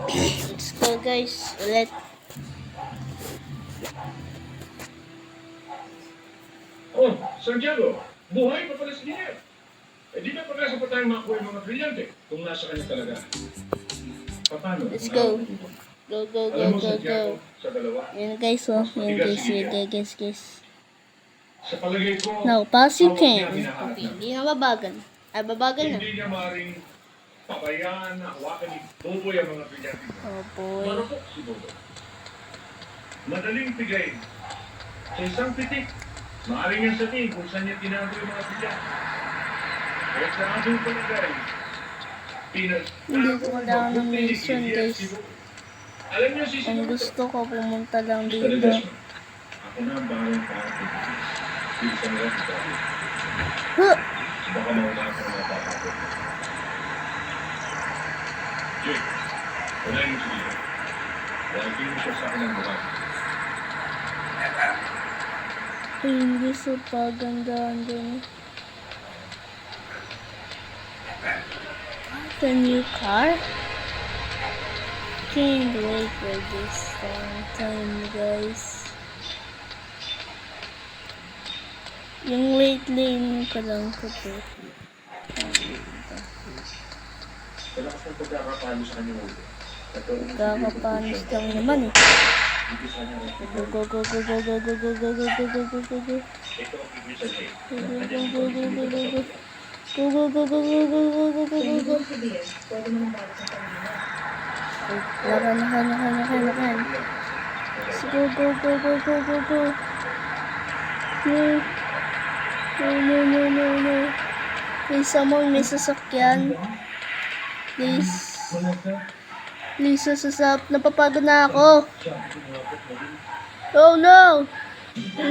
Let's go guys, ulit. Oh, Santiago, buhay pa pala si Guillermo. Eh di ba pagkasa pa tayong makuha yung mga brilyante kung nasa kanya talaga? Paano? Let's go. Go, go, go, Alam mo, go, go. Santiago, sa dalawa, Yan guys, oh. Yan guys, guys. sa palagay ko, Now, pass you hawak niya can. hinahanap Okay, na. hindi na mabagal. Ay, babagal na. Hindi niya maaaring pabayaan na hawakan ni Boboy ang mga brilyante. Oh boy. Marupok si Boboy. Madaling pigayin. Sa isang pitik, maaaring yan sa tingin kung saan niya tinago yung mga brilyante. Kaya sa ating palagay, Hindi ko kailangan ng mission guys. alam niyo si Ang gusto ko, pumunta lang dito. Ako na ang bahalang pati. Hindi sa mga sitabi. Huh! Baka maunahan sa mga papapot. Jake, unahin mo si Dito. Dahil hindi mo siya sa akin ang buhay. Ay, hindi so pagandaan dun. The new car? Can't wait for this time guys. Yung lately ko lang ko to. Kalakas ng pagkakapalo sa kanyang ulo. Kakapanis lang naman eh. Go go go go go go go go go go go go go go go. Ito ang ibig sabihin. Go go go go go go. Go go go go go go go go go go go. Lakan. Go go go go go go go. No. Please, someone may sasakyan. Please, sasap. Napapagod na ako. Oh no!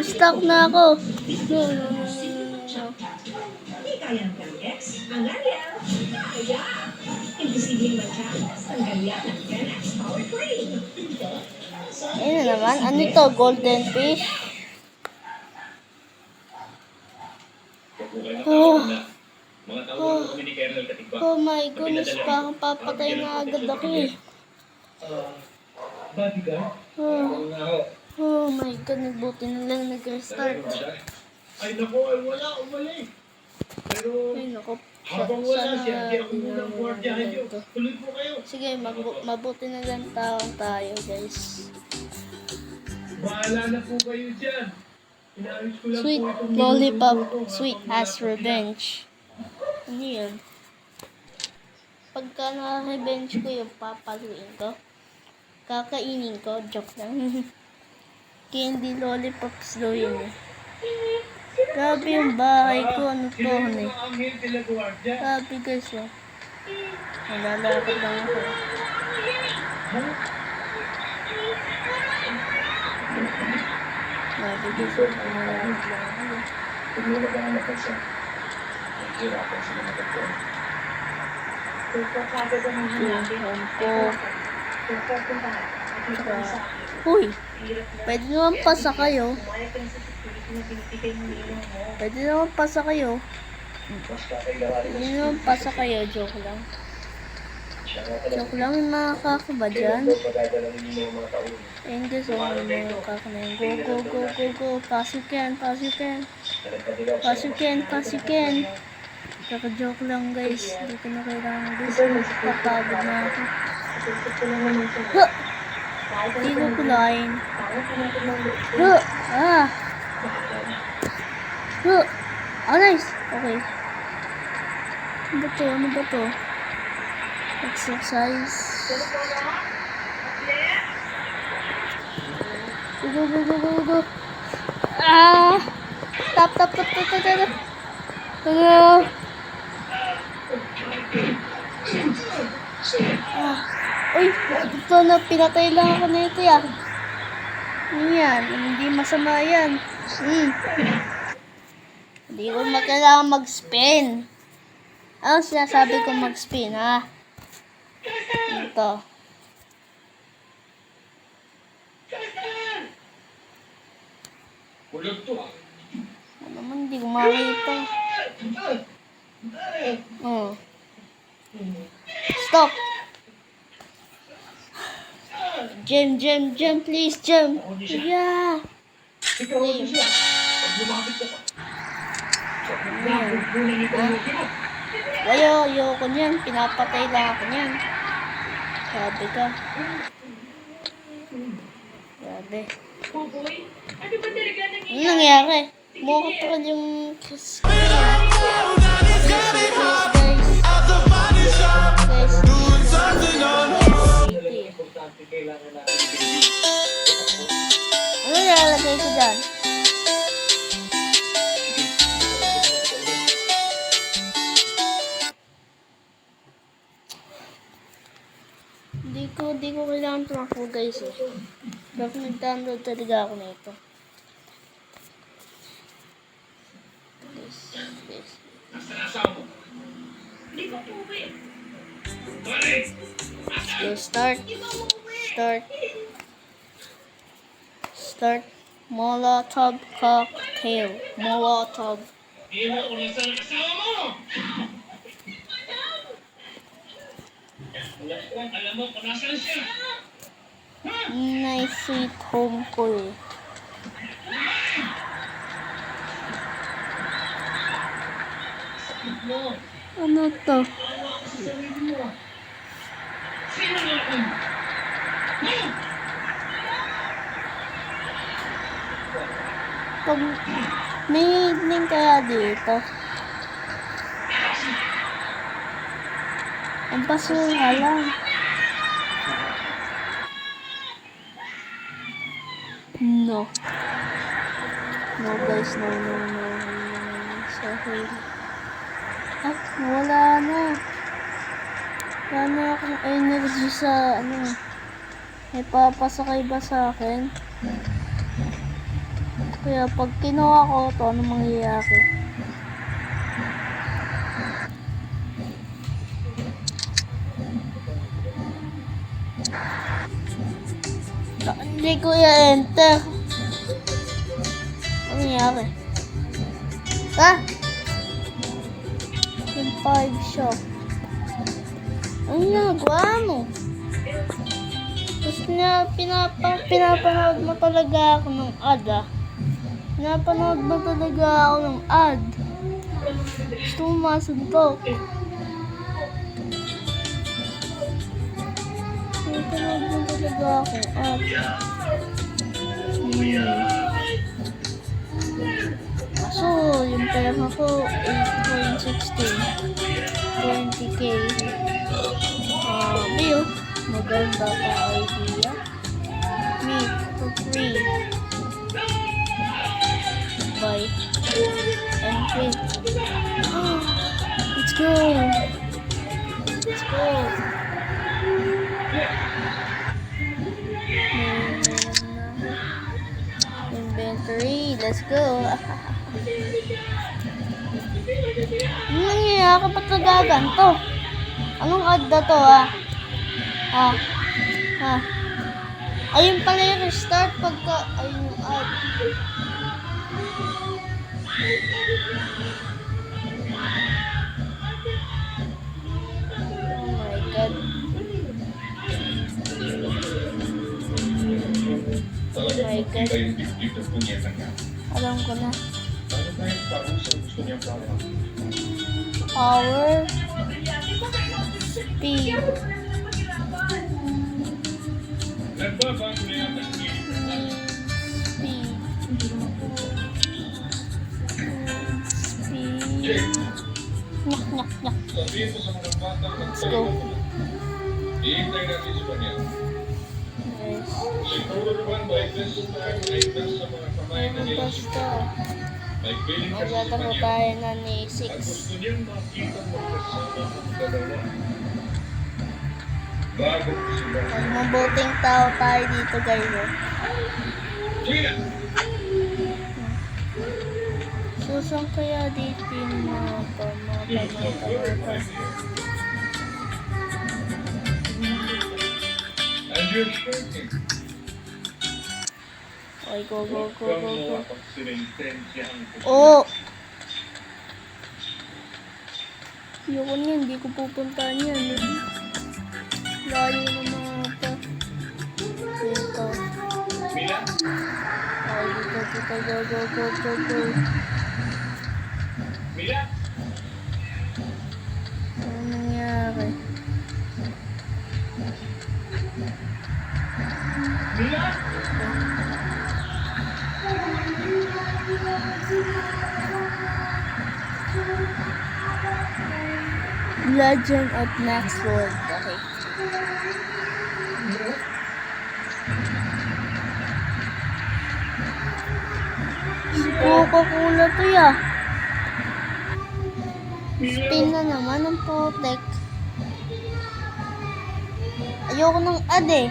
Stuck na ako. No. Hindi kaya ng Candex, ang Ariel, kaya. Imposibleng matapos ang ganyan ng Candex Power Cream. Ayun na naman. Ano to? Golden fish? Oh my goodness. Parang papatay na agad ako eh. Oh my god. Buti na lang nag-restart. Ay nako, ay wala, umalik. Pero Ay naku. habang wala siya, Sana hindi ako muna ang gwardiyahan niyo. Tuloy po kayo. Sige, mabuti na lang tayo guys. Bahala na po kayo dyan. Inaayos ko lang Sweet po itong lollipop, minuto ko, sweet habang as wala pa revenge. Ano yun? Pagka na-revenge ko yung papaluin ko, kakainin ko, joke lang. Candy lollipops daw yun eh. Grabe yung bahay ko, ano to sila. eh. Sila yung mga anghel sila gwardiya. Grabe guys oh. Nalalakad lang ako. Grabe guys oh, nalalakad lang ako. Kung wala ka naman siya, mahirapan sila magagawin. Tuhon ko. Uy, pwede naman pasa kayo. Pwede naman pasa kayo. Basta kailangan Pwede naman pasa kayo, joke lang. Joke lang, yung nakakaba dyan. pagdadala ninyo mga taon. Ayun guys, oh, yung nakaka na yun. Go. Pass you can. Kaka-joke lang guys. Hindi ko na kailangan guys. Papagod na ako. Huh! Hindi ko kulain. Huh! Ah! Huh! Ah, nice! Okay. Ano ba to? Exercise. Go. Ah! Tap. Uy, ito na pinatay lang ako nito ya. Yan, hindi masama yan. Hindi ko kailangan mag-spin. Ano sinasabi ko mag-spin ha? Ito. Kulog to ah. Ano naman, hindi ko makita. Stop. Gem, please, gem. Yeah. Ikaw ang siya. Pag lumapit ka pa. Kukunin ito yung mo. Ayoko niyan. Pinapatay lang ako niyan. Grabe ka. Grabe. Pupoy, ano ba talaga Ano nangyari? Mukha pa rin yung screen. Importante kailangan natin. Ano nilalagay ko dyan? Di ko kailangan tumakbo guys eh. Bakit nag-download talaga ako na ito? This. Nasaan asawa mo? Hindi ko pupoy. Balik! So start. Molotov cocktail. Molotov. Hindi mo kung nasaan ang asawa mo! Alam mo kung nasaan siya! Nice sweet home ko eh. Ano to? Sino na ako? Pag may evening kaya dito. Ang basura lang. No. No guys, no. Sorry. Wala na. Wala na akong energy sa ano. May papasakay ba sa akin? Kaya pag kinuha ko ito, ano mangyayari? Hindi ko i-enter. Ano nangyari? Yung 5 shop. Ano ginagawa mo? Tapos pinapanood mo talaga ako ng ad Pinapanood mo talaga ako ng ad. Gusto mo masuntok. Pinapanood mo talaga ako ng ad. Kaso, yung pera ko, 8.16. 20k. Bill. Maganda pa idea. Meet for free. Buy. And print. Let's go. Inventory. Let's go. Ano nangyayari? Ba't nagaganto? Anong ad na to Ayun pala yung restart pagka ayun yung ad. Oh my god. Oh my god. Alam ko na. Power. Speed. Nagbabago na yata ang Speed. Nyak. sabihin mo sa mga bata Let's go. Iintay natin sa kanya. Yes. Siguro naman by this time ay nasa mga kamay na nila si Basta. nagpiling kasi sa Magtatako kanya. tayo na ni At 6. gusto niyang makita magkasama ang dalawa. Bago sila. Mabuting tao tayo dito guys. Sige na! So, saan kaya dito yung mga And you're expecting. Okay, go. Kapag sinintensyahan ko. Oh! Ayoko niyan, hindi ko pupuntahan yan. Layo ng mga pa. go, go, go, go, go. Mila, Ano nangyari? Mila! Legend of Next World. Okay. Si Coca-Cola to ya. Spin na naman ang putek. Ayoko ng ad eh.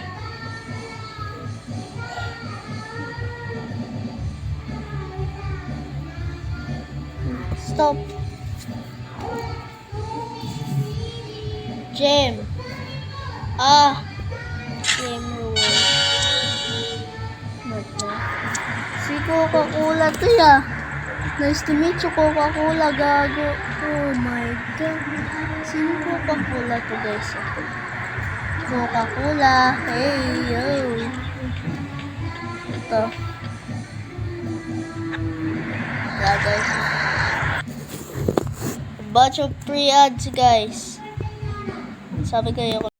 Stop. Gem. Gem rule. Not na. Si Coca-Cola to ya. Nice to meet you, Coca-Cola, gago. Oh my god. Sino Coca-Cola to, guys? Coca-Cola. Hey, yo. Ito. Yeah, guys. A bunch of free ads, guys. Sabi kayo